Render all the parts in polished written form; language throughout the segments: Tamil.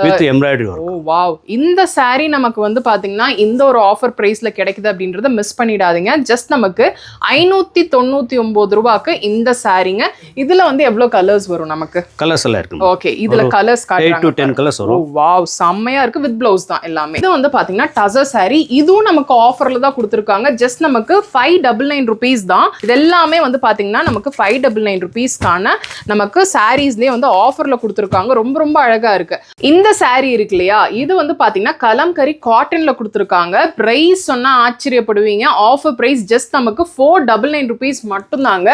வித் எம்ப்ராய்டரி வரும். ஓ வாவ், இந்த saree நமக்கு வந்து பாத்தீங்கன்னா இந்த ஒரு ஆஃபர் பிரைஸ்ல கிடைக்குது அப்படின்றத மிஸ் பண்ணிடாதீங்க. ஜஸ்ட் நமக்கு 599 ரூபாய்க்கு இந்த சாரீங்க. இதுல வந்து எவ்வளவு கலர்ஸ் வரும் நமக்கு? கலர்ஸ் எல்லாம் இருக்கு. ஓகே, இதுல கலர்ஸ் 8 to 10 கலர்ஸ் வரும். வாவ், செம்மையா இருக்கு. வித் ப்ளவுஸ் தான் எல்லாமே. இது வந்து பாத்தீங்கன்னா டசர் saree. இதுவும் நமக்கு ஆஃபர்ல தான் கொடுத்துருக்காங்க. ஜஸ்ட் நமக்கு 599 rupees தான். இது எல்லாமே வந்து பாத்தீங்கன்னா நமக்கு 599 rupeesக்கான நமக்கு சாரீஸ்லயே வந்து ஆஃபர்ல கொடுத்துருக்காங்க. ரொம்ப ரொம்ப அழகா இருக்கு. இந்த saree இருக்கு இல்லையா, இது வந்து பாத்தீங்கன்னா கலம்கரி காட்டன்ல கொடுத்துருக்காங்க. பிரைஸ் சொன்னா ஆச்சரியப்படுவீங்க. ஆஃபர் பிரைஸ் ஜஸ்ட் நமக்கு 499 rupees மட்டும் தாங்க.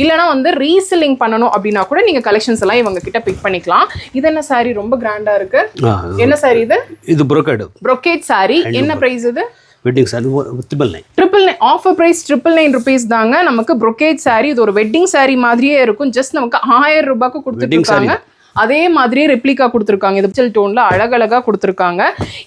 இல்லனா வந்து ரீசெல்லிங் பண்ணனும் அப்படினா கூட நீங்க கலெக்ஷன்ஸ் எல்லாம் இவங்க கிட்ட பிக் பண்ணிக்கலாம். இது என்ன saree ரொம்ப கிராண்டா இருக்கு. என்ன saree இது? இது brocade saree. என்ன பிரைஸ் இது? Wedding saree 999. 999 offer price 999 rupees தாங்க. நமக்கு brocade saree. இது ஒரு வெட்டிங் saree மாதிரியே இருக்கும். ஜஸ்ட் நமக்கு 1000 ரூபாய்க்கு கொடுத்துருக்காங்க. அதே மாதிரி ரெப்ளிகா கொடுத்துருக்காங்க. இது பிச்சல் டோன்ல அழகழகா கொடுத்துருக்காங்க.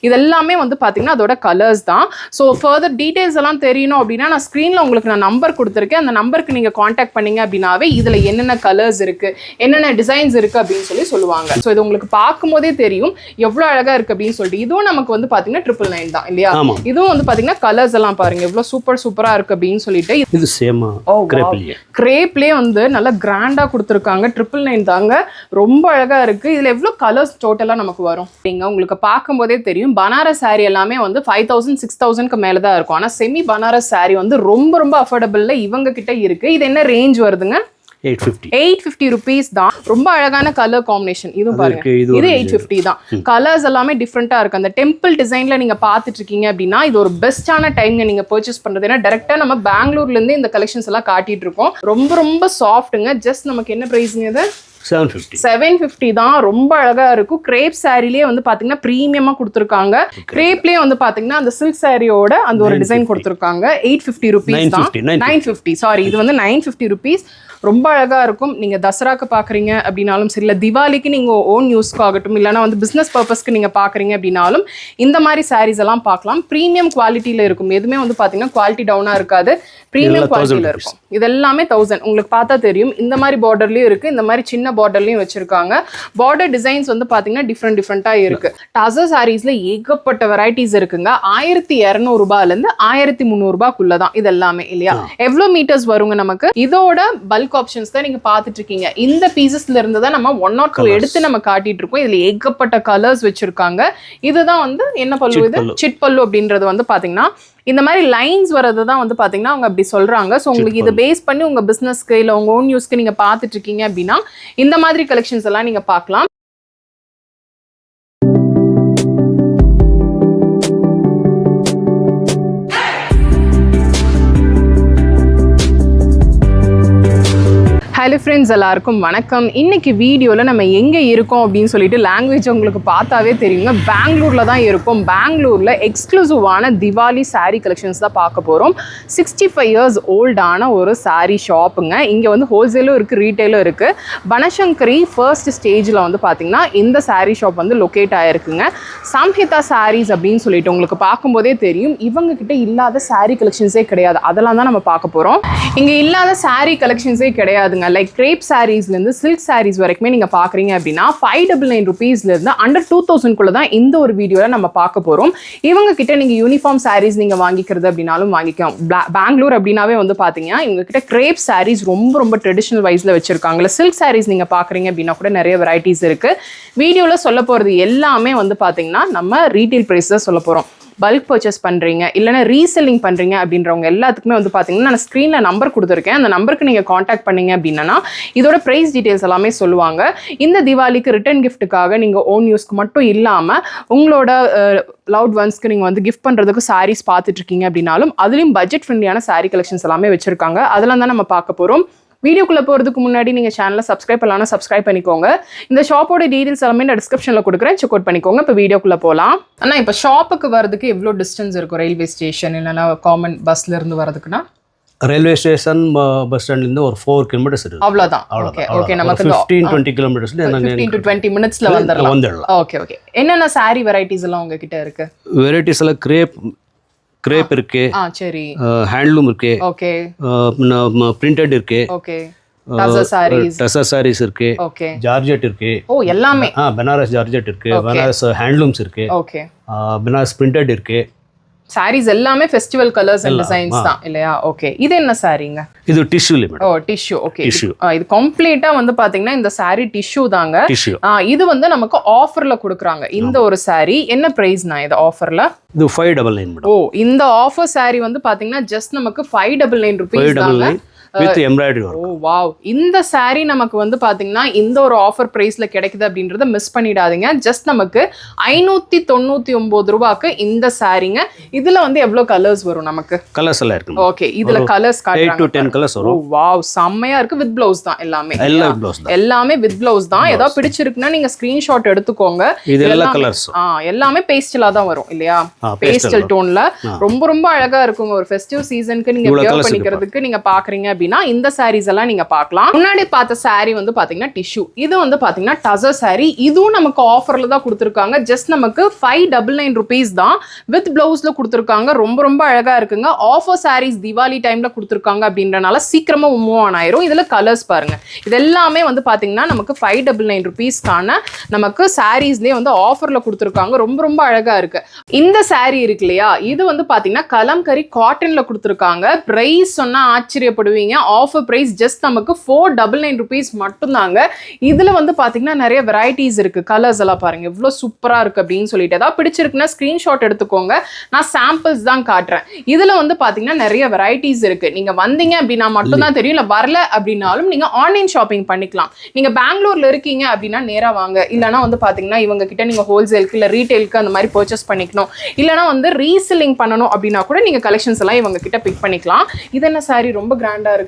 இதெல்லாமே வந்து பாத்தீங்கன்னா அதோட கலர்ஸ் தான். ஸோ ஃபர்தர் டீடைல்ஸ் எல்லாம் தெரியணும் அப்படின்னா நான் ஸ்க்ரீன்ல உங்களுக்கு நான் நம்பர் கொடுத்துருக்கேன். அந்த நம்பருக்கு நீங்க காண்டாக்ட் பண்ணீங்க அப்படின்னாவே இதுல என்னென்ன கலர்ஸ் இருக்கு, என்னென்ன டிசைன்ஸ் இருக்கு அப்படின்னு சொல்லுவாங்க. ஸோ இது உங்களுக்கு பார்க்கும் போதே தெரியும் எவ்வளவு அழகா இருக்கு அப்படின்னு சொல்லிட்டு. இதுவும் நமக்கு வந்து பாத்தீங்கன்னா 999 தான் இல்லையா? இதுவும் வந்து பாத்தீங்கன்னா கலர்ஸ் எல்லாம் பாருங்க எவ்வளவு சூப்பரா இருக்கு அப்படின்னு சொல்லிட்டு. இது சேமா கிரேப்லயே வந்து நல்லா கிராண்டா கொடுத்துருக்காங்க. 999 தாங்க. ரொம்ப அழகா இருக்கு. இதுல எவ்வளவு கலர்ஸ் டோட்டலா நமக்கு வரும் நீங்க உங்களுக்கு பார்க்கும்போதே தெரியும். பனாரஸ் saree எல்லாமே வந்து 5000 6000க்கு மேல தான் இருக்கும். ஆனா செமி பனாரஸ் saree வந்து ரொம்ப ரொம்ப அஃபோர்டபிள்ல இவங்க கிட்ட இருக்கு. இது என்ன ரேஞ்ச் வருதுங்க? 850 rupees தான். ரொம்ப அழகான கலர் காம்பினேஷன். இதுவும் பாருங்க, இது 850 தான். கலர்ஸ் எல்லாமே டிஃப்ரெண்டா இருக்கு. அந்த டெம்பிள் டிசைன்ல நீங்க பாத்துட்டு இருக்கீங்க அப்படின்னா இது ஒரு பெஸ்டான டைம்ங்க நீங்க பர்ச்சேஸ் பண்றது. ஏன்னா டைரக்டா நம்ம பெங்களூர்ல இருந்து இந்த கலெக்ஷன்ஸ் எல்லாம் காட்டிட்டு இருக்கோம். ரொம்ப ரொம்ப சாஃப்ட்டுங்க. ஜஸ்ட் நமக்கு என்ன பிரைஸ்ங்க இது? 750 தான். ரொம்ப அழகா இருக்கும். கிரேப் சாரிலேயே வந்து பாத்தீங்கன்னா பிரீமியமா கொடுத்துருக்காங்க. கிரேப்லயே வந்து பாத்தீங்கன்னா அந்த சில்க் சாரியோட அந்த ஒரு டிசைன் கொடுத்துருக்காங்க. 850 rupees தான். 950 சாரி, இது வந்து 950 rupees. ரொம்ப அழகா இருக்கும். நீங்க தசராக்கு பாக்குறீங்க அப்படின்னாலும் சரி, இல்ல திவாலிக்கு நீங்க ஓன் யூஸ்க்கு ஆகட்டும், இல்லைன்னா வந்து பிசினஸ் பர்பஸ்க்கு நீங்க பாக்குறீங்க அப்படின்னாலும் இந்த மாதிரி சாரீஸ் எல்லாம் பார்க்கலாம். பிரீமியம் குவாலிட்டியில இருக்கும். எதுவுமே வந்து பாத்தீங்கன்னா குவாலிட்டி டவுனா இருக்காது. பிரீமியம் குவாலிட்டியில இருக்கும். இது எல்லாமே 1000. உங்களுக்கு பார்த்தா தெரியும். இந்த மாதிரி பார்டர்லயும் இருக்கு, இந்த மாதிரி சின்ன பார்டர்லயும் வச்சிருக்காங்க. பார்டர் டிசைன்ஸ் வந்து பாத்தீங்கன்னா டிஃப்ரெண்டா இருக்கு. டசர் சாரீஸ்ல ஏகப்பட்ட வெரைட்டிஸ் இருக்குங்க. 1200 ரூபாயில இருந்து 1300 ரூபாய்க்குள்ளதான் இது எல்லாமே இல்லையா? எவ்வளவு மீட்டர்ஸ் வருங்க நமக்கு? இதோட பல்க் ஆப்ஷன்ஸ் தான் நீங்க பாத்துட்டு இருக்கீங்க. இந்த பீசஸ்ல இருந்து தான் நம்ம 1 or 2 எடுத்து நம்ம காட்டிட்டு இருக்கோம். இதுல ஏகப்பட்ட கலர்ஸ் வச்சிருக்காங்க. இதுதான் வந்து என்ன பல்லு? இது சிட் பல்லு அப்படின்றது வந்து பாத்தீங்கன்னா இந்த மாதிரி லைன்ஸ் வரது தான் வந்து பாத்தீங்கன்னா அவங்க அப்படி சொல்றாங்க. ஸோ உங்களுக்கு இதை பேஸ் பண்ணி உங்க பிசினஸ்க்கு இல்ல உங்க ஓன் யூஸ்க்கு நீங்க பாத்துட்டு இருக்கீங்க அப்படின்னா இந்த மாதிரி கலெக்ஷன்ஸ் எல்லாம் நீங்க பார்க்கலாம். ஹலோ ஃப்ரெண்ட்ஸ், எல்லாருக்கும் வணக்கம். இன்னைக்கு வீடியோவில் நம்ம எங்கே இருக்கோம் அப்படின்னு சொல்லிட்டு லாங்குவேஜ் உங்களுக்கு பார்த்தாவே தெரியுங்க. பெங்களூரில் தான் இருக்கும். பெங்களூரில் எக்ஸ்க்ளூசிவான திவாலி சாரீ கலெக்ஷன்ஸ் தான் பார்க்க போகிறோம். 65 years ஓல்டான ஒரு சாரீ ஷாப்புங்க. இங்கே வந்து ஹோல்சேலும் இருக்குது, ரீட்டெயிலும் இருக்குது. பனசங்கரி ஃபர்ஸ்ட் ஸ்டேஜில் வந்து பார்த்திங்கன்னா இந்த சாரீ ஷாப் வந்து லொக்கேட் ஆகிருக்குங்க. சம்ஹிதா சாரீஸ் அப்படின்னு சொல்லிட்டு உங்களுக்கு பார்க்கும்போதே தெரியும். இவங்க கிட்ட இல்லாத சாரீ கலெக்ஷன்ஸே கிடையாது. அதெல்லாம் தான் நம்ம பார்க்க போகிறோம். இங்கே இல்லாத சாரீ கலெக்ஷன்ஸே கிடையாதுங்க. லைக் கிரேப் சாரீஸ்லேருந்து சில்க் சாரீஸ் வரைக்குமே நீங்கள் பார்க்குறீங்க அப்படின்னா 599 rupeesலேருந்து அண்டர் 2000 தான் இந்த ஒரு வீடியோவில் நம்ம பார்க்க போகிறோம். இவங்க கிட்ட நீங்கள் யூனிஃபார்ம் சாரீஸ் நீங்கள் வாங்கிக்கிறது அப்படின்னாலும் வாங்கிக்கலாம். பெங்களூர் அப்படின்னாவே வந்து பார்த்தீங்கன்னா இவங்க கிட்ட கிரேப் சாரீஸ் ரொம்ப ரொம்ப ட்ரெடிஷனல் வைஸில் வச்சிருக்காங்களா. சில்க் சாரீஸ் நீங்கள் பார்க்குறீங்க அப்படின்னா கூட நிறைய வெரைட்டிஸ் இருக்குது. வீடியோவில் சொல்ல போகிறது எல்லாமே வந்து பார்த்தீங்கன்னா நம்ம ரீட்டெயில் ப்ரைஸ் தான் சொல்ல போகிறோம். பல்க் பர்ச்சேஸ் பண்ணுறீங்க இல்லைனா ரீசெல்லிங் பண்ணுறீங்க அப்படின்றவங்க எல்லாத்துக்குமே வந்து பார்த்தீங்கன்னா நான் ஸ்க்ரீனில் நம்பர் கொடுத்துருக்கேன். அந்த நம்பருக்கு நீங்கள் காண்டாக்ட் பண்ணீங்க அப்படின்னா இதோட ப்ரைஸ் டீட்டெயில்ஸ் எல்லாமே சொல்லுவாங்க. இந்த திவாலிக்கு ரிட்டர்ன் கிஃப்ட்டுக்காக நீங்கள் ஓன் யூஸ்க்கு மட்டும் இல்லாமல் உங்களோட லவ்ட் ஒன்ஸ்க்கு நீங்கள் வந்து கிஃப்ட் பண்ணுறதுக்கு சாரீஸ் பார்த்துட்டு இருக்கீங்க அப்படின்னாலும் அதுலேயும் பட்ஜெட் ஃப்ரெண்ட்லியான சாரீ கலெக்ஷன்ஸ் எல்லாமே வச்சுருக்காங்க. அதெல்லாம் தான் நம்ம பார்க்க போகிறோம். வீடியோக்குள்ளே போகிறதுக்கு முன்னாடி நீங்கள் சேனலை சப்ஸ்கிரைப் பண்ணலாம், சப்ஸ்கிரைப் பண்ணிக்கோங்க. இந்த ஷாப்போட டீடைல்ஸ் எல்லாமே நான் டிஸ்கிரிப்ஷனில் கொடுக்குறேன், செக் அவுட் பண்ணிக்கோங்க. இப்போ வீடியோக்குள்ளே போகலாம். ஆனால் இப்போ ஷாப்புக்கு வரதுக்கு எவ்வளோ டிஸ்டன்ஸ் இருக்கும்? ரயில்வே ஸ்டேஷன் இல்லைனா காமன் பஸ்ல இருந்து வரதுக்குன்னா ரயில்வே ஸ்டேஷன் பஸ் ஸ்டாண்ட்லேருந்து ஒரு 4 kilometers இருக்கு. அவ்வளோதான். ஓகே நமக்கு 15-20 kilometers 15 to 20 minutesல வந்துடலாம். ஓகே என்னென்ன சாரி வெரைட்டிஸ் எல்லாம் உங்ககிட்ட இருக்கு? வெரைட்டிஸ் எல்லாம் கிரேப் இருக்கு, சரி, ஹேண்ட்லூம் இருக்கு, ஓகே, பிரிண்டட் இருக்கு, ஓகே, டசர் சாரீஸ். டசர் சாரீஸ் இருக்கு, ஓகே. ஜார்ஜெட் இருக்கு. ஓ எல்லாமே. பனாரஸ் ஜார்ஜெட் இருக்கு, பனாரஸ் ஹேண்ட்லூம்ஸ் இருக்கு, ஓகே. பனாரஸ் பிரிண்டட் இருக்கு. சாரீஸ் எல்லாமே ஃபெஸ்டிவல் கலர்ஸ் அண்ட் டிசைன்ஸ் தான் இல்லையா? ஓகே. இது என்ன சாரீங்க? இது டிஷ்யூ மேடம். ஓ டிஷ்யூ. ஓகே. இது கம்ப்ளீட்டா வந்து பாத்தீங்கன்னா இந்த சாரி டிஷ்யூ தாங்க. டிஷ்யூ. இது வந்து நமக்கு ஆஃபர்ல கொடுக்குறாங்க. இந்த ஒரு சாரி என்ன பிரைஸ்னா இது ஆஃபர்ல? இது 599 மேடம். ஓ இந்த ஆஃபர் சாரி வந்து பாத்தீங்கன்னா ஜஸ்ட் நமக்கு 599 ரூபீஸ் தாங்க. With embroidery work. O wow. இந்த சாரி நமக்கு வந்து பாத்தீங்கன்னா இந்த ஒரு ஆஃபர் பிரைஸ்ல கிடைக்குது அப்படின்றத மிஸ் பண்ணிடாதீங்க. ஜஸ்ட் நமக்கு 599 ரூபாய்க்கு இந்த சாரிங்க. இதுல வந்து எவ்வளவு கலர்ஸ் வரும் நமக்கு? கலர்ஸ் எல்லாம் இருக்கு. ஓகே. இதுல கலர்ஸ் காட்டுறாங்க. 8 to 10 கலர்ஸ் வரும். ஓ வாவ் செம்மையா இருக்கு. வித் ப்ளவுஸ் தான் எல்லாமே. எல்லாமே வித் ப்ளவுஸ் தான். ஏதாவது பிடிச்சிருக்குன்னா நீங்க ஸ்கிரீன்ஷாட் எடுத்துக்கோங்க. இது எல்லா கலர்ஸ். எல்லாமே பேஸ்டலா தான் வரும் இல்லையா? பேஸ்டல் டோன்ல ரொம்ப ரொம்ப அழகா இருக்குங்க. ஒரு ஃபெஸ்டிவ் சீசனுக்கு நீங்க வியர் பண்ணிக்கிறதுக்கு நீங்க பாக்குறீங்க அப்படின்னா இந்த சாரீஸ் எல்லாம் நீங்க பார்க்கலாம். முன்னாடி பார்த்த சாரி வந்து பாத்தீங்கன்னா டிஷ்யூ. இது வந்து பாத்தீங்கன்னா டசர் சாரி. இதுவும் நமக்கு ஆஃபர்ல தான் கொடுத்துருக்காங்க. ஜஸ்ட் நமக்கு 599 ரூபீஸ் தான். வித் பிளவுஸ்ல கொடுத்துருக்காங்க. ரொம்ப ரொம்ப அழகா இருக்குங்க. ஆஃபர் சாரீஸ் தீபாவளி டைம்ல கொடுத்துருக்காங்க அப்படின்றனால சீக்கிரமா மூவ் ஆன் ஆயிரும். இதுல கலர்ஸ் பாருங்க. இது எல்லாமே வந்து பாத்தீங்கன்னா நமக்கு 599 ரூபீஸ்க்கான நமக்கு சாரீஸ்லயே வந்து ஆஃபர்ல கொடுத்துருக்காங்க. ரொம்ப ரொம்ப அழகா இருக்கு. இந்த சாரி இருக்கு இல்லையா? இது வந்து பாத்தீங்கன்னா கலம்கரி காட்டன்ல கொடுத்துருக்காங்க. பிரைஸ் சொன்னா ஆச்சரியப்படுவீங்க. ஆஃபர் பிரைஸ் ஜஸ்ட் நமக்கு 499 ரூபீஸ் மட்டும்தாங்க. இதுல வந்து பாத்தீங்கன்னா நிறைய வெரைட்டிஸ் இருக்கு. கலர்ஸ் எல்லாம் பாருங்க எவ்வளவு சூப்பரா இருக்கு அப்படின்னு சொல்லிட்டு. ஏதாவது பிடிச்சிருக்குன்னா ஸ்கிரீன்ஷாட் எடுத்துக்கோங்க. நான் சாம்பிள்ஸ் தான் காட்டுறேன். இதுல வந்து பாத்தீங்கன்னா நிறைய வெரைட்டிஸ் இருக்கு. நீங்க வந்தீங்க அப்படின்னா மட்டும்தான் தெரியும். இல்ல வரல அப்படின்னாலும் நீங்க ஆன்லைன் ஷாப்பிங் பண்ணிக்கலாம். நீங்க பெங்களூர்ல இருக்கீங்க அப்படின்னா நேரா வாங்க. இல்லைன்னா வந்து பாத்தீங்கன்னா இவங்க கிட்ட நீங்க ஹோல்சேலுக்கு இல்ல ரீட்டைலுக்கு அந்த மாதிரி பர்ச்சேஸ் பண்ணிக்கணும். இல்லைன்னா வந்து ரீசெல்லிங் பண்ணணும் அப்படின்னா கூட நீங்க கலெக்ஷன்ஸ் எல்லாம் இவங்க கிட்ட பிக் பண்ணிக்கலாம். இது என்ன சாரி ரொம்ப கிராண்டா இருக்கு.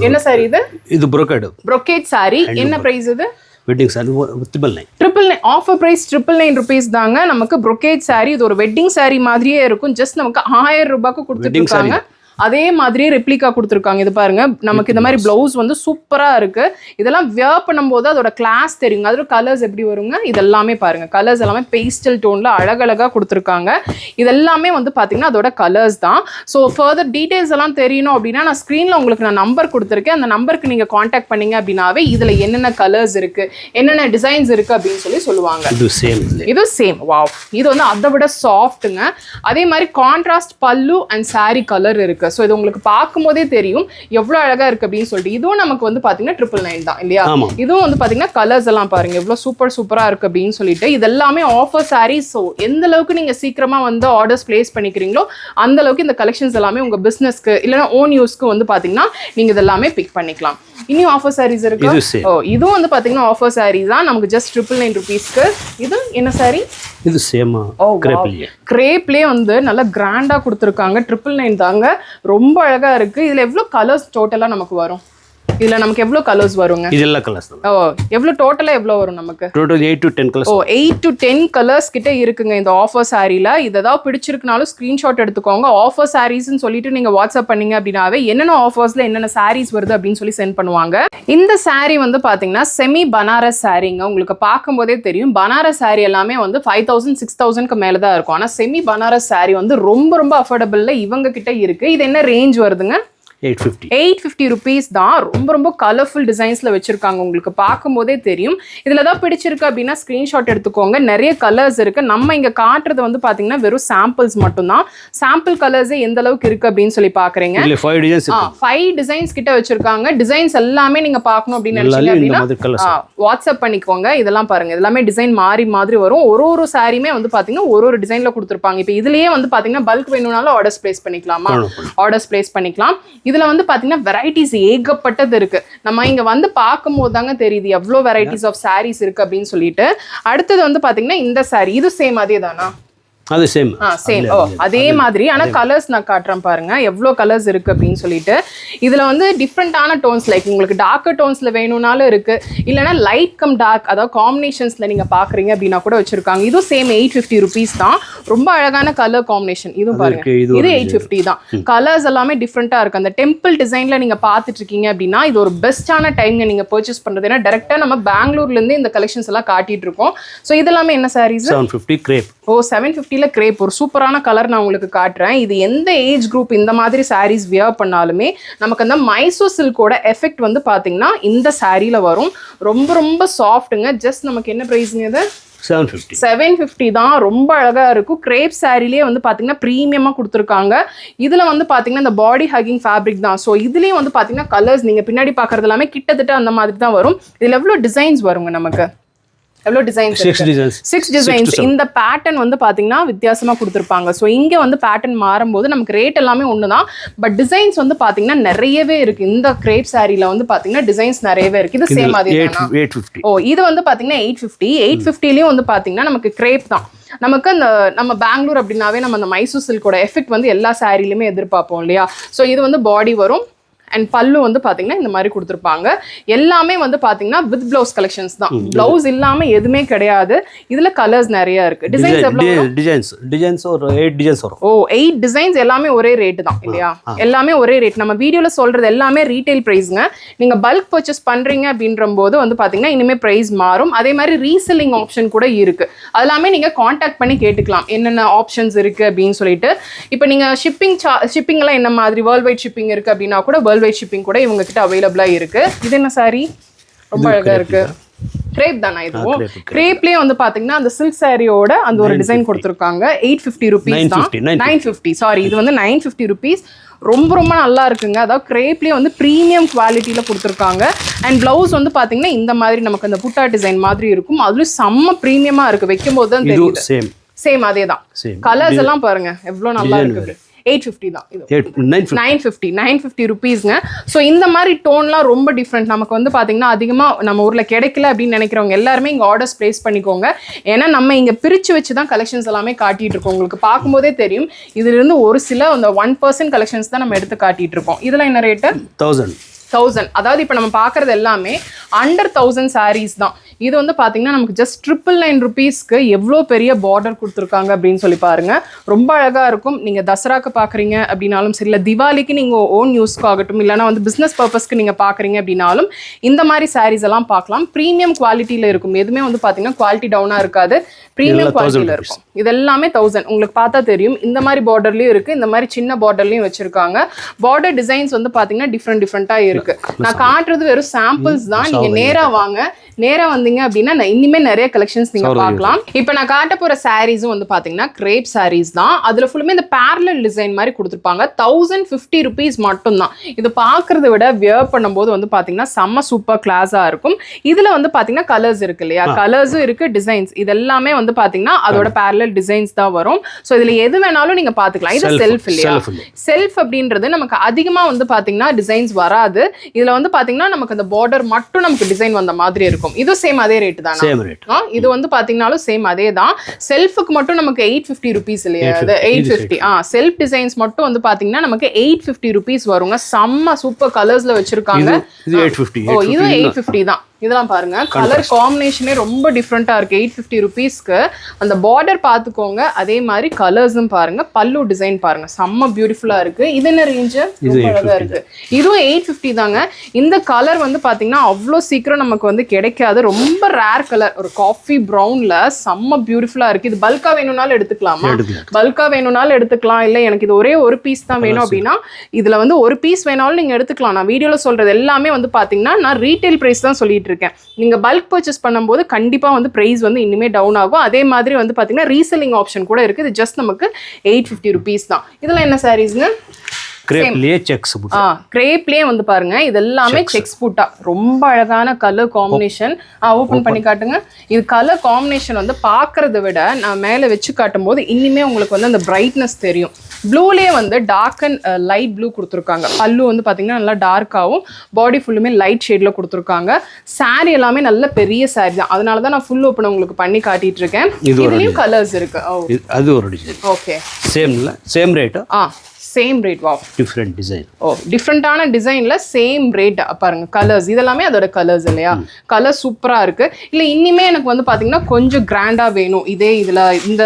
என்ன சாரி இது? இது brocade சாரி. என்ன பிரைஸ் இது? Wedding sari 999. 999 offer price 999 rupees தாங்க. நமக்கு brocade சாரி. இது ஒரு வெட்டிங் சாரி மாதிரியே இருக்கும். ஜஸ்ட் நமக்கு 1000 ரூபாய்க்கு கொடுத்துருக்காங்க. அதே மாதிரி ரெப்ளிகா கொடுத்துருக்காங்க. இது பாருங்க நமக்கு இந்த மாதிரி பிளவுஸ் வந்து சூப்பரா இருக்கு. இதெல்லாம் வியர் பண்ணும்போது அதோட கிளாஸ் தெரியுங்க. அதோட கலர்ஸ் எப்படி வருங்க? இதெல்லாமே பாருங்க கலர்ஸ் எல்லாமே பேஸ்டல் டோன்ல அழகழகா கொடுத்துருக்காங்க. இதெல்லாமே வந்து பாத்தீங்கன்னா அதோட கலர்ஸ் தான். ஸோ ஃபர்தர் டீடைல்ஸ் எல்லாம் தெரியணும் அப்படின்னா நான் ஸ்க்ரீன்ல உங்களுக்கு நான் நம்பர் கொடுத்துருக்கேன். அந்த நம்பருக்கு நீங்க கான்டாக்ட் பண்ணீங்க அப்படின்னாவே இதுல என்னென்ன கலர்ஸ் இருக்கு, என்னென்ன டிசைன்ஸ் இருக்கு அப்படின்னு சொல்லுவாங்க. இது சேம். வாவ். இது வந்து அதை விட சாஃப்ட்டுங்க. அதே மாதிரி கான்ட்ராஸ்ட் பல்லு அண்ட் சாரி கலர் இருக்கு. ஸோ இது உங்களுக்கு பார்க்கும் போதே தெரியும் எவ்வளோ அழகா இருக்கு அப்படின்னு சொல்லிட்டு. இதுவும் நமக்கு வந்து பாத்தீங்கன்னா 999 தான் இல்லையா? இதுவும் வந்து பாத்தீங்கன்னா கலர்ஸ் எல்லாம் பாருங்க எவ்வளவு சூப்பரா இருக்கு அப்படின்னு சொல்லிட்டு. இது எல்லாமே ஆஃபர் சாரீஸ். ஸோ எந்த அளவுக்கு நீங்க சீக்கிரமா வந்து ஆர்டர்ஸ் பிளேஸ் பண்ணிக்கிறீங்களோ அந்த அளவுக்கு இந்த கலெக்ஷன்ஸ் எல்லாமே உங்க பிசினஸ்க்கு இல்லைன்னா ஓன் யூஸ்க்கு வந்து பாத்தீங்கன்னா நீங்க இதெல்லாமே பிக் பண்ணிக்கலாம். இன்னும் ஆஃபர் சாரீஸ் இருக்கு. இதுவும் வந்து பாத்தீங்கன்னா ஆஃபர் சாரீஸ் தான். நமக்கு ஜஸ்ட் 999 ரூபீஸ்க்கு. இது என்ன சாரி? இது சேமா கிரேப்லயே வந்து நல்லா கிராண்டா கொடுத்துருக்காங்க. 999 தாங்க. ரொம்ப அழகா இருக்கு. இதுல எவ்வளவு கலர்ஸ் டோட்டலா நமக்கு வரும்? இதுல நமக்கு எவ்வளவு கலர்ஸ் வருங்க? இதெல்லாம் கலர்ஸ் தான். ஓ எவ்வளவு டோட்டலா எவ்வளவு வரும் நமக்கு? Total 8 to 10 colours. ஓ 8 to 10 கலர்ஸ் கிட்ட இருக்குங்க இந்த ஆஃபர் சாரில. இததான் பிடிச்சிருக்குனாலும் ஸ்கிரீன்ஷாட் எடுத்துக்கோங்க. ஆஃபர் சாரீஸ்னு சொல்லிட்டு நீங்க வாட்ஸ்அப் பண்ணீங்க அப்படின்னாவே என்னென்ன ஆஃபர்ஸ்ல என்னென்ன சாரீஸ் வருது அப்படின்னு சொல்லி சென்ட் பண்ணுவாங்க. இந்த சாரி வந்து பாத்தீங்கன்னா செமி பனாரஸ் சாரிங்க. உங்களுக்கு பார்க்கும்போதே தெரியும் பனாரஸ் சாரி எல்லாமே வந்து 5000 6000க்கு மேலதான் இருக்கும். ஆனா செமி பனாரஸ் சாரி வந்து ரொம்ப ரொம்ப அஃபோர்டபுள்ல இவங்க கிட்ட இருக்கு. இது என்ன ரேஞ்ச் வருதுங்க? 850 ரூபீஸ் தான். ரொம்ப ரொம்ப கலர்ஃபுல் டிசைன்ஸ்ல வச்சிருக்காங்க. உங்களுக்கு பார்க்கும் போதே தெரியும். இதுல ஏதாவது பிடிச்சிருக்கு அப்படின்னா ஸ்கிரீன்ஷாட் எடுத்துக்கோங்க. நிறைய கலர்ஸ் இருக்கு. நம்ம இங்க காட்டுறது வந்து பாத்தீங்கன்னா வெறும் சாம்பிள்ஸ் மட்டும்தான். சாம்பிள் கலர்ஸ் எந்த அளவுக்கு இருக்கு அப்படின்னு சொல்லி பாக்குறீங்க. 5 டிசைன்ஸ் கிட்ட வச்சிருக்காங்க. டிசைன்ஸ் எல்லாமே நீங்க பார்க்கணும் அப்படின்னு நினைச்சீங்க அப்படின்னா வாட்ஸ்அப் பண்ணிக்கோங்க. இதெல்லாம் பாருங்க இதெல்லாமே டிசைன் மாறி மாதிரி வரும். ஒரு சாரியுமே வந்து பாத்தீங்கன்னா ஒரு டிசைன்ல கொடுத்துருப்பாங்க. இப்போ இதுலயே வந்து பாத்தீங்கன்னா பல்க் வேணும்னாலும் ஆர்டர்ஸ் பிளேஸ் பண்ணிக்கலாமா? ஆர்டர்ஸ் பிளேஸ் பண்ணிக்கலாம். இதுல வந்து பாத்தீங்கன்னா வெரைட்டிஸ் ஏகப்பட்டது இருக்கு. நம்ம இங்க வந்து பார்க்கும் போது தாங்க தெரியுது எவ்வளவு வெரைட்டிஸ் ஆஃப் சாரீஸ் இருக்கு அப்படின்னு சொல்லிட்டு. அடுத்தது வந்து பாத்தீங்கன்னா இந்த சாரி. இது சேம் அதே தானா? அது சேம். சேம். ஓ அதே மாதிரி. ஆனா கலர்ஸ் நான் காட்டுறேன் பாருங்க எவ்வளவு கலர்ஸ் இருக்கு அப்படின்னு சொல்லிட்டு. இதுல வந்து டிஃப்ரெண்டான டோன்ஸ் லைக் உங்களுக்கு டார்க்கர் டோன்ஸ்ல வேணும்னாலும் இருக்கு. இல்லைன்னா லைட் கம் டார்க் அதாவது காம்பினேஷன்ஸ்ல நீங்க பாக்குறீங்க அப்படின்னா கூட வச்சிருக்காங்க. இதுவும் சேம் 850 ரூபீஸ் தான். ரொம்ப அழகான கலர் காம்பினேஷன். இதுவும் பாருங்க, இது இது 850 தான். கலர்ஸ் எல்லாமே டிஃப்ரெண்டா இருக்கு. அந்த டெம்பிள் டிசைன்ல நீங்க பாத்துட்டு இருக்கீங்க அப்படின்னா இது ஒரு பெஸ்டான டைம்ங்க நீங்க பர்ச்சேஸ் பண்றது. ஏன்னா டைரக்டா நம்ம பெங்களூர்ல இருந்து இந்த கலெக்ஷன்ஸ் எல்லாம் காட்டிட்டு இருக்கோம். சோ இதெல்லாமே என்ன சாரீஸ்? 750 கிரேப். ஓ 750ல கிரேப். ஒரு சூப்பரான கலர் நான் உங்களுக்கு காட்டுறேன். இது எந்த ஏஜ் குரூப் இந்த மாதிரி சாரீஸ் வியர் பண்ணாலுமே நமக்கு அந்த மைசூர் சில்கோட எஃபெக்ட் வந்து பாத்தீங்கன்னா இந்த சாரீல வரும். ரொம்ப ரொம்ப சாஃப்ட்டுங்க. ஜஸ்ட் நமக்கு என்ன பிரைஸ்ங்க இது? 750 தான். ரொம்ப அழகா இருக்கும். கிரேப் சாரிலேயே வந்து பாத்தீங்கன்னா பிரீமியமா கொடுத்துருக்காங்க. இதுல வந்து பாத்தீங்கன்னா இந்த பாடி ஹக்கிங் ஃபேப்ரிக் தான். ஸோ இதுலயும் வந்து பாத்தீங்கன்னா கலர்ஸ் நீங்க பின்னாடி பாக்குறது எல்லாமே கிட்டத்தட்ட அந்த மாதிரி தான் வரும். இதுல எவ்வளவு டிசைன்ஸ் வருங்க நமக்கு? எவ்வளோ டிசைன்ஸ்? 6 டிசைன்ஸ். இந்த பேட்டர்ன் வந்து பாத்தீங்கன்னா வித்தியாசமா கொடுத்துருப்பாங்க. ஸோ இங்க வந்து பேட்டர்ன் மாறும்போது நமக்கு ரேட் எல்லாமே ஒண்ணுதான். பட் டிசைன்ஸ் வந்து பாத்தீங்கன்னா நிறையவே இருக்கு. இந்த கிரேப் சாரில வந்து பாத்தீங்கன்னா டிசைன்ஸ் நிறையவே இருக்கு. இது சேம் அதே தான். 850. ஓ இது வந்து பாத்தீங்கன்னா 850. 850லயும் வந்து பாத்தீங்கன்னா நமக்கு கிரேப் தான். நமக்கு அந்த நம்ம பெங்களூர் அப்படின்னாவே நம்ம அந்த மைசூர் சில்கோட எஃபெக்ட் வந்து எல்லா சாரிலுமே எதிர்பார்ப்போம் இல்லையா? ஸோ இது வந்து பாடி வரும். அண்ட் பல்லு வந்து பாத்தீங்கன்னா இந்த மாதிரி கொடுத்துருப்பாங்க. எல்லாமே வந்து பாத்தீங்கன்னா வித் பிளவுஸ் கலெக்ஷன்ஸ் தான். பிளவுஸ் இல்லாம எதுவுமே கிடையாது. இதுல கலர்ஸ் நிறைய இருக்கு. டிசைன்ஸ் எவ்வளவு? டிசைன்ஸ் ஒரு 8 டிசைன்ஸ் வரும். ஓ 8 டிசைன்ஸ் எல்லாமே ஒரே ரேட் தான் இல்லையா? எல்லாமே ஒரே ரேட். நம்ம வீடியோல சொல்றது எல்லாமே ரீட்டைல் பிரைஸ்ங்க. நீங்க பல்க் பர்ச்சேஸ் பண்றீங்க அப்படின்ற போது வந்து பாத்தீங்கன்னா இனிமே பிரைஸ் மாறும். அதே மாதிரி ரீசெல்லிங் ஆப்ஷன் கூட இருக்கு. அதெல்லாமே நீங்க கான்டாக்ட் பண்ணி கேட்டுக்கலாம் என்னென்ன ஆப்ஷன்ஸ் இருக்கு அப்படின்னு சொல்லிட்டு. இப்போ நீங்க ஷிப்பிங் எல்லாம் என்ன மாதிரி வேர்ல்ட் வைட் ஷிப்பிங் இருக்கு அப்படின்னா கூட வேர்ல்ட் வைட் ஷிப்பிங் கூட இவங்க கிட்ட அவைலபிளா இருக்கு. இது என்ன சாரி? ரொம்ப அழகா இருக்கு. கிரேப் தானா இதுவும்? கிரேப்லயே வந்து பாத்தீங்கன்னா அந்த சில்க் சாரியோட அந்த ஒரு டிசைன் கொடுத்துருக்காங்க. 850 ருபீஸ் தான். 950 சாரி, இது வந்து 950 ருபீஸ். ரொம்ப ரொம்ப நல்லா இருக்குங்க. அதாவது கிரேப்லயே வந்து ப்ரீமியம் குவாலிட்டியில கொடுத்துருக்காங்க. அண்ட் பிளவுஸ் வந்து பாத்தீங்கன்னா இந்த மாதிரி நமக்கு அந்த புட்டா டிசைன் மாதிரி இருக்கும். அதுலயும் செம்ம ப்ரீமியமா இருக்கு. வைக்கும் போது தான் தெரியுது. சேம் அதே தான். கலர்ஸ் எல்லாம் பாருங்க எவ்வளவு நல்லா இருக்கு. 850 தான். இது 950 ருபீஸ்ங்க. ஸோ இந்த மாதிரி டோன்லாம் ரொம்ப டிஃப்ரெண்ட். நமக்கு வந்து பார்த்தீங்கன்னா அதிகமாக நம்ம ஊரில் கிடைக்கல அப்படின்னு நினைக்கிறவங்க எல்லாருமே இங்கே ஆர்டர்ஸ் ப்ளேஸ் பண்ணிக்கோங்க. ஏன்னா நம்ம இங்கே பிரித்து வச்சு தான் கலெக்ஷன்ஸ் எல்லாமே காட்டிட்டு இருக்கோம். உங்களுக்கு பார்க்கும்போதே தெரியும். இதுலேருந்து ஒரு சில அந்த 1% கலெக்ஷன்ஸ் தான் நம்ம எடுத்து காட்டிட்டு இருக்கோம். இதெல்லாம் என்ன ரேட்டு? 1000. அதாவது இப்போ நம்ம பார்க்குறது எல்லாமே அண்டர் 1000 சாரீஸ் தான். இது வந்து பார்த்தீங்கன்னா நமக்கு ஜஸ்ட் 999 ருபீஸ்க்கு எவ்வளோ பெரிய பார்டர் கொடுத்துருக்காங்க அப்படின்னு சொல்லி பாருங்க. ரொம்ப அழகாக இருக்கும். நீங்கள் தசராக்கு பார்க்குறீங்க அப்படின்னாலும் சரி, இல்லை திவாலிக்கு நீங்கள் ஓன் யூஸ்க்கு ஆகட்டும், இல்லைனா வந்து பிஸ்னஸ் பர்பஸ்க்கு நீங்கள் பார்க்குறீங்க அப்படின்னாலும் இந்த மாதிரி சாரீஸ் எல்லாம் பார்க்கலாம். ப்ரீமியம் குவாலிட்டியில் இருக்கும். எதுவுமே வந்து பார்த்தீங்கன்னா குவாலிட்டி டவுனாக இருக்காது. ப்ரீமியம் குவாலிட்டியில் இருக்கும். இது எல்லாமே 1000. உங்களுக்கு பார்த்தா தெரியும். இந்த மாதிரி பார்டர்லையும் இருக்குது, இந்த மாதிரி சின்ன பார்டர்லையும் வச்சுருக்காங்க. பார்டர் டிசைன்ஸ் வந்து பார்த்தீங்கன்னா டிஃப்ரெண்ட்டாக இருக்கு. நான் காட்டுறது வெறும் சாம்பிள்ஸ் தான். நீங்க நேரா வாங்க. நேரா வந்தீங்க அப்படின்னா நான் இனிமே நிறைய கலெக்ஷன்ஸ் நீங்க பார்க்கலாம். இப்போ நான் காட்ட போற சாரீஸும் வந்து பாத்தீங்கன்னா கிரேப் சாரீஸ் தான். அதுல ஃபுல்லுமே இந்த பேரலல் டிசைன் மாதிரி கொடுத்துருப்பாங்க. 1050 ருபீஸ் மட்டும் தான். இது பாக்குறத விட வியர் பண்ணும்போது வந்து பாத்தீங்கன்னா செம்ம சூப்பர் கிளாஸா இருக்கும். இதுல வந்து பாத்தீங்கன்னா கலர்ஸ் இருக்கு இல்லையா? கலர்ஸும் இருக்கு, டிசைன்ஸ் இது எல்லாமே வந்து பாத்தீங்கன்னா அதோட பேரலல் டிசைன்ஸ் தான் வரும். ஸோ இதுல எது வேணாலும் நீங்க பாத்துக்கலாம். இது செல்ஃப் இல்லையா? செல்ஃப் அப்படின்றது நமக்கு அதிகமா வந்து பாத்தீங்கன்னா டிசைன்ஸ் வராது. இதுல வந்து பாத்தீங்கன்னா நமக்கு அந்த பார்டர் மட்டும் நமக்கு டிசைன் வந்த மாதிரி இருக்கும். இது சேம் அதே ரேட் தான். இது வந்து பாத்தீங்கன்னாலும் சேம் அதே தான். செல்ஃபுக்கு மட்டும் நமக்கு 850 ருபீஸ் இல்லையா? 850. செல்ஃப் டிசைன்ஸ் மட்டும் வந்து பாத்தீங்கன்னா நமக்கு 850 ருபீஸ் வருங்க. செம்ம சூப்பர் கலர்ஸ்ல வச்சிருக்காங்க. இது 850. ஓ இது 850 தான். இதெல்லாம் பாருங்க கலர் காம்பினேஷனே ரொம்ப டிஃப்ரெண்டா இருக்கு. 850 ருபீஸ்க்கு அந்த பார்டர் பாத்துக்கோங்க. அதே மாதிரி கலர்ஸும் பாருங்க. பல்லு டிசைன் பாருங்க செம்ம பியூட்டிஃபுல்லா இருக்கு. இது என்ன ரேஞ்ச்? ரொம்ப அழகா இருக்கு. இதுவும் 850 தாங்க. இந்த கலர் வந்து பாத்தீங்கன்னா அவ்வளோ சீக்கிரம் நமக்கு வந்து கிடைக்காது. ரொம்ப ரேர் கலர். ஒரு காஃபி ப்ரௌன்ல செம்ம பியூட்டிஃபுல்லா இருக்கு. இது பல்கா வேணும்னாலும் எடுத்துக்கலாமா? பல்கா வேணும்னாலும் எடுத்துக்கலாம். இல்ல எனக்கு இது ஒரே ஒரு பீஸ் தான் வேணும் அப்படின்னா இதுல வந்து ஒரு பீஸ் வேணாலும் நீங்க எடுத்துக்கலாம். நான் வீடியோல சொல்றது எல்லாமே வந்து பாத்தீங்கன்னா நான் ரீட்டைல் பிரைஸ் தான் சொல்லிட்டு இருக்கேன். நீங்க பல்க் பர்ச்சேஸ் பண்ணும்போது கண்டிப்பா வந்து பிரைஸ் வந்து இனிமே டவுன் ஆகும். அதே மாதிரி வந்து பாத்தீங்கன்னா ரீசெல்லிங் ஆப்ஷன் கூட இருக்கு. இது ஜஸ்ட் நமக்கு 850 ருபீஸ் தான். இதெல்லாம் என்ன சாரீஸ்ங்க? கிரேப்லயே செக்ஸ் புட்டா. கிரேப்லயே வந்து பாருங்க இது எல்லாமே செக்ஸ் புட்டா. ரொம்ப அழகான கலர் காம்பினேஷன். ஓபன் பண்ணி காட்டுங்க. இது கலர் காம்பினேஷன் வந்து பாக்குறத விட நான் மேல வச்சு காட்டும் போது இன்னுமே உங்களுக்கு வந்து அந்த பிரைட்னஸ் தெரியும். ப்ளூலேயே வந்து டார்க் அண்ட் லைட் ப்ளூ கொடுத்துருக்காங்க. பல்லு வந்து பார்த்தீங்கன்னா நல்லா டார்க்காகவும் பாடி ஃபுல்லுமே லைட் ஷேடில் கொடுத்துருக்காங்க. சாரீ எல்லாமே நல்ல பெரிய சாரீ தான். அதனால தான் நான் ஃபுல் ஓப்பன் உங்களுக்கு பண்ணி காட்டிட்டு இருக்கேன். இதுலேயும் கலர்ஸ் இருக்கு. அது ஒரு டிசைன். ஓகே சேம் இல்லை? சேம் ரேட்டா? Same rate. வா, டிஃப்ரெண்ட் டிசைன். ஓ, டிஃப்ரெண்டான டிசைன்ல சேம் ரேட் பாருங்க. கலர்ஸ் இதெல்லாமே அதோட கலர்ஸ் இல்லையா? கலர் சூப்பரா இருக்கு. இல்ல இனிமே எனக்கு வந்து பாத்தீங்கன்னா கொஞ்சம் கிராண்டா வேணும், இதே இதுல இந்த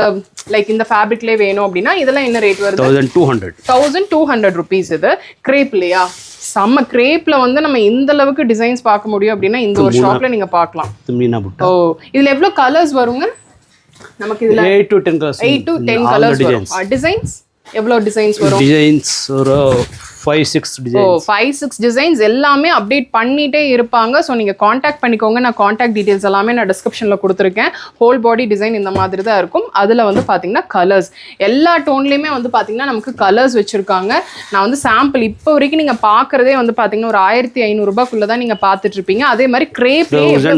லைக் இந்த ஃபேப்ரிக்லயே வேணும் அப்படின்னா இதெல்லாம் என்ன ரேட் வருது? 1200 rupees. இது கிரேப் இல்லையா? செம்ம கிரேப்ல வந்து நம்ம இந்த அளவுக்கு டிசைன்ஸ் பார்க்க முடியும் அப்படின்னா இந்த ஒரு ஷாப்ல நீங்க பார்க்கலாம். ஓ, இதுல எவ்வளவு கலர்ஸ் வருங்க நமக்கு? இதுல 8 to 10 colors. 8 to 10 கலர்ஸ் வரும். டிசைன்ஸ் எவ்வளவு டிசைன்ஸ் வரும்? டிசைன்ஸ் ஒரு 5-6 டிசைன்ஸ். 5-6 டிசைன்ஸ் எல்லாமே அப்டேட் பண்ணிட்டே இருப்பாங்க. ஸோ நீங்கள் காண்டாக்ட் பண்ணிக்கோங்க. நான் காண்டாக்ட் டீடைல்ஸ் எல்லாமே நான் டிஸ்கிரிப்ஷனில் கொடுத்துருக்கேன். ஹோல் பாடி டிசைன் இந்த மாதிரி தான் இருக்கும். அதில் வந்து பார்த்தீங்கன்னா கலர்ஸ் எல்லா டோன்லேயுமே வந்து பார்த்தீங்கன்னா நமக்கு கலர்ஸ் வச்சுருக்காங்க. நான் வந்து சாம்பிள் இப்போ வரைக்கும் நீங்கள் பார்க்குறதே வந்து பார்த்தீங்கன்னா ஒரு 1500 ரூபாய்க்குள்ள தான் நீங்கள் பார்த்துட்டு இருப்பீங்க. அதே மாதிரி கிரேப்லேயே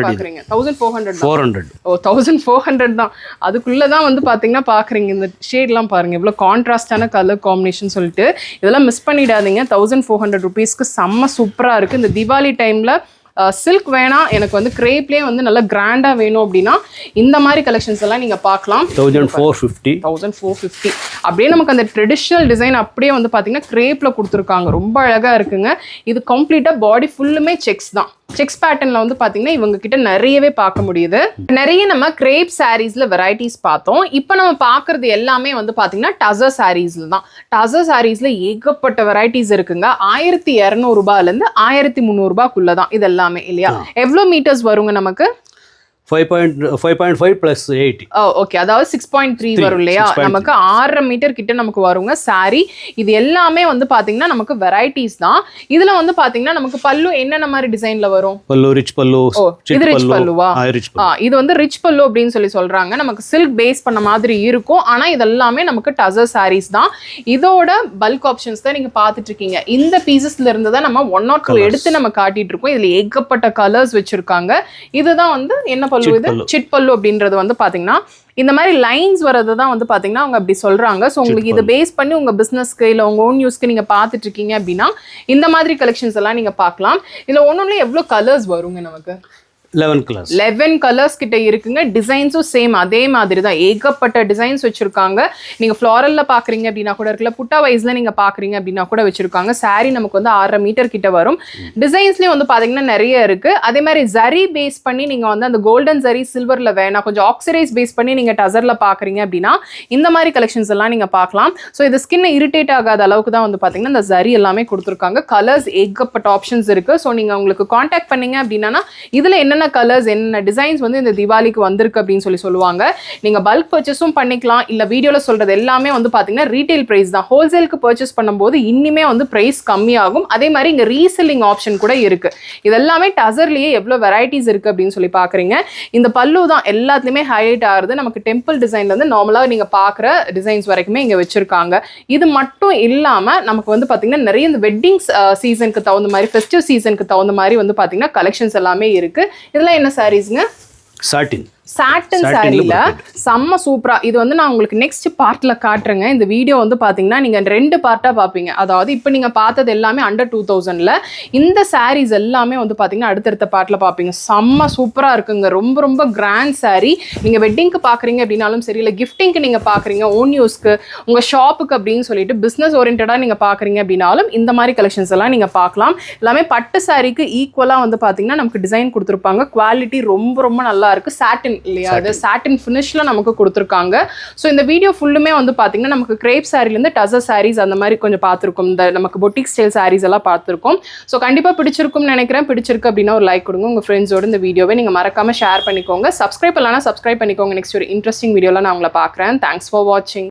பார்க்குறீங்க 1400. ஓ, 1400 தான். அதுக்குள்ளே தான் வந்து பார்த்தீங்கன்னா பார்க்குறீங்க. இந்த ஷேட்லாம் பாருங்கள் எவ்வளோ கான்ட்ராஸ்டான கலர் காம்பினேஷன் சொல்லிட்டு. இதெல்லாம் மிஸ் பண்ணிடாதீங்க. 1400 rupeesக்கு செம்ம சூப்பரா இருக்கு. இந்த தீபாவளி டைம்ல சில்க் வேணாம், எனக்கு வந்து கிரேப்லேயே வந்து நல்லா கிராண்டா வேணும் அப்படின்னா இந்த மாதிரி கலெக்ஷன்ஸ் எல்லாம் நீங்க பார்க்கலாம். 1450 அப்படியே நமக்கு அந்த ட்ரெடிஷனல் டிசைன் அப்படியே வந்து பாத்தீங்கன்னா கிரேப்ல கொடுத்துருக்காங்க. ரொம்ப அழகா இருக்குங்க. இது கம்ப்ளீட்டா பாடி ஃபுல்லுமே செக்ஸ் தான். செக்ஸ் பேட்டர்ன்ல வந்து பாத்தீங்கன்னா இவங்க கிட்ட நிறையவே பார்க்க முடியுது. நிறைய நம்ம கிரேப் சாரீஸ்ல வெரைட்டிஸ் பார்த்தோம். இப்போ நம்ம பார்க்கறது எல்லாமே வந்து பாத்தீங்கன்னா டசர் சாரீஸ்ல தான். டசர் சாரீஸ்ல ஏகப்பட்ட வெரைட்டிஸ் இருக்குங்க. 1200 ரூபாயில இருந்து 1300 ரூபாய்க்குள்ள தான் இது எல்லாமே இல்லையா? எவ்வளவு மீட்டர்ஸ் வருங்க நமக்கு? 5.5 plus 8. ஓகே, அதாவது 6.3 வரும் இல்லையா? நமக்கு 6.5 மீட்டர் கிட்ட நமக்கு வருங்க சாரி. இது எல்லாமே வந்து பாத்தீங்கன்னா நமக்கு வெரைட்டிஸ் தான். இதுல வந்து பாத்தீங்கன்னா நமக்கு பல்லு என்னென்ன மாதிரி டிசைன்ல வரும்? பல்லு ரிச் பல்லு. இது ரிச் பல்லுவா? இது வந்து ரிச் பல்லு அப்படின்னு சொல்றாங்க. நமக்கு சில்க் பேஸ் பண்ண மாதிரி இருக்கும். ஆனா இதெல்லாமே நமக்கு டசர் சாரீஸ் தான். இதோட பல்க் ஆப்ஷன்ஸ் தான் நீங்க பாத்துட்டு இருக்கீங்க. இந்த பீசஸ்ல இருந்து தான் நம்ம 1 or 2 எடுத்து நம்ம காட்டிட்டு இருக்கோம். இதுல ஏகப்பட்ட கலர்ஸ் வச்சிருக்காங்க. இதுதான் வந்து என்ன சிட் பல்லு அப்படின்றது வந்து பாத்தீங்கன்னா இந்த மாதிரி லைன்ஸ் வரது தான் வந்து பாத்தீங்கன்னா அவங்க அப்படி சொல்றாங்க. ஸோ உங்களுக்கு இதை பேஸ் பண்ணி உங்க பிசினஸ்க்கு இல்ல உங்க ஓன் யூஸ்க்கு நீங்க பாத்துட்டு இருக்கீங்க அப்படின்னா இந்த மாதிரி கலெக்ஷன்ஸ் எல்லாம் நீங்க பார்க்கலாம். இதுல ஒன்னொன்னு எவ்வளவு கலர்ஸ் வருங்க நமக்கு? 11 கலர்ஸ் கிட்ட இருக்குங்க. டிசைன்ஸும் சேம் அதே மாதிரி தான். ஏகப்பட்ட டிசைன்ஸ் வச்சிருக்காங்க. நீங்க ஃப்ளாரல்ல பாக்குறீங்க அப்படின்னா கூட இருக்குல்ல, புட்டா வைஸ்ல நீங்க பாக்குறீங்க அப்படின்னா கூட வச்சிருக்காங்க. சாரி நமக்கு வந்து 6.5 மீட்டர் கிட்ட வரும். டிசைன்ஸ்லயும் வந்து பாத்தீங்கன்னா நிறைய இருக்கு. அதே மாதிரி ஜரி பேஸ் பண்ணி நீங்க வந்து அந்த கோல்டன் ஜரி சில்வர்ல வேணா கொஞ்சம் ஆக்சிடைஸ் பேஸ் பண்ணி நீங்க டசர்ல பாக்குறீங்க அப்படின்னா இந்த மாதிரி கலெக்ஷன்ஸ் எல்லாம் நீங்க பார்க்கலாம். ஸோ இது ஸ்கின் இரிட்டேட் ஆகாத அளவுக்கு தான் வந்து பாத்தீங்கன்னா இந்த ஜரி எல்லாமே கொடுத்துருக்காங்க. கலர்ஸ் ஏகப்பட்ட ஆப்ஷன்ஸ் இருக்கு. ஸோ நீங்க உங்களுக்கு கான்டாக்ட் பண்ணீங்க அப்படின்னா இதுல என்ன கலர்ஸ் என்ன டிசைன்ஸ் வந்து இந்த தீபாவளிக்கு வந்திருக்கு அப்படின்னு சொல்லுவாங்க. நீங்க பல்க் பர்ச்சேஸும் பண்ணிக்கலாம். இல்ல வீடியோல சொல்றது எல்லாமே வந்து பாத்தீங்கன்னா ரீட்டைல் பிரைஸ் தான். ஹோல்சேலுக்கு பர்ச்சேஸ் பண்ணும்போது இன்னுமே வந்து பிரைஸ் கம்மியாகும். அதே மாதிரி இங்க ரீசெல்லிங் ஆப்ஷன் கூட இருக்கு. இதெல்லாமே டசர்லயே எவ்வளவு வெரைட்டிஸ் இருக்கு அப்படின்னு சொல்லி பாக்குறீங்க. இந்த பல்லு தான் எல்லாத்துலயுமே ஹைலைட் ஆகுது. நமக்கு டெம்பிள் டிசைன்ல இருந்து நார்மலா நீங்க பாக்குற டிசைன்ஸ் வரைக்குமே இங்க வச்சிருக்காங்க. இது மட்டும் இல்லாம நமக்கு வந்து பாத்தீங்கன்னா நிறைய இந்த வெட்டிங் சீசனுக்கு தகுந்த மாதிரி ஃபெஸ்டிவ் சீசனுக்கு தகுந்த மாதிரி வந்து பாத்தீங்கன்னா கலெக்ஷன்ஸ் எல்லாமே இருக்கு. இதெல்லாம் என்ன சாரீஸ்ங்க? சாட்டின் சாரியில செம்ம சூப்பரா. இது வந்து நான் உங்களுக்கு நெக்ஸ்ட் பார்ட்ல காட்டுறேங்க. இந்த வீடியோ வந்து பாத்தீங்கன்னா நீங்க 2 பார்ட்டா பாப்பீங்க. அதாவது இப்போ நீங்க பார்த்தது எல்லாமே அண்டர் 2000ல. இந்த சாரீஸ் எல்லாமே வந்து பாத்தீங்கன்னா அடுத்தடுத்த பார்ட்ல பாப்பீங்க. செம்ம சூப்பரா இருக்குங்க. ரொம்ப ரொம்ப கிராண்ட் சாரி. நீங்க வெட்டிங்க்கு பாக்குறீங்க அப்படின்னாலும் சரி, இல்ல கிஃப்டிங்க்கு நீங்க பாக்குறீங்க, ஓன் யூஸ்க்கு, உங்க ஷாப்புக்கு அப்படின்னு சொல்லிட்டு பிசினஸ் ஓரியன்டா நீங்க பாக்குறீங்க அப்படின்னாலும் இந்த மாதிரி கலெக்ஷன்ஸ் எல்லாம் நீங்க பார்க்கலாம். எல்லாமே பட்டு சாரிக்கு ஈக்குவலா வந்து பாத்தீங்கன்னா நமக்கு டிசைன் கொடுத்துருப்பாங்க. குவாலிட்டி ரொம்ப ரொம்ப நல்லா இருக்கு. சாட்டின் இல்லையா? அது சாட்டின் ஃபினிஷ்ல நமக்கு கொடுத்துருக்காங்க. ஸோ இந்த வீடியோ ஃபுல்லுமே வந்து பாத்தீங்கன்னா நமக்கு கிரேப் சாரிலேருந்து டசர் சாரீஸ் அந்த மாதிரி கொஞ்சம் பார்த்துருக்கோம். இந்த நமக்கு பொட்டிக் ஸ்டைல் சாரீஸ் எல்லாம் பார்த்துருக்கோம். ஸோ கண்டிப்பா பிடிச்சிருக்கும்னு நினைக்கிறேன். பிடிச்சிருக்கு அப்படின்னா ஒரு லைக் கொடுங்க. உங்க ஃப்ரெண்ட்ஸோட இந்த வீடியோவை நீங்க மறக்காம ஷேர் பண்ணிக்கோங்க. சப்ஸ்கிரைப் பண்ணலாம், சப்ஸ்கிரைப் பண்ணிக்கோங்க. நெக்ஸ்ட் ஒரு இன்ட்ரெஸ்டிங் வீடியோல நான் உங்களை பார்க்குறேன். தேங்க்ஸ் ஃபார் வாட்சிங்.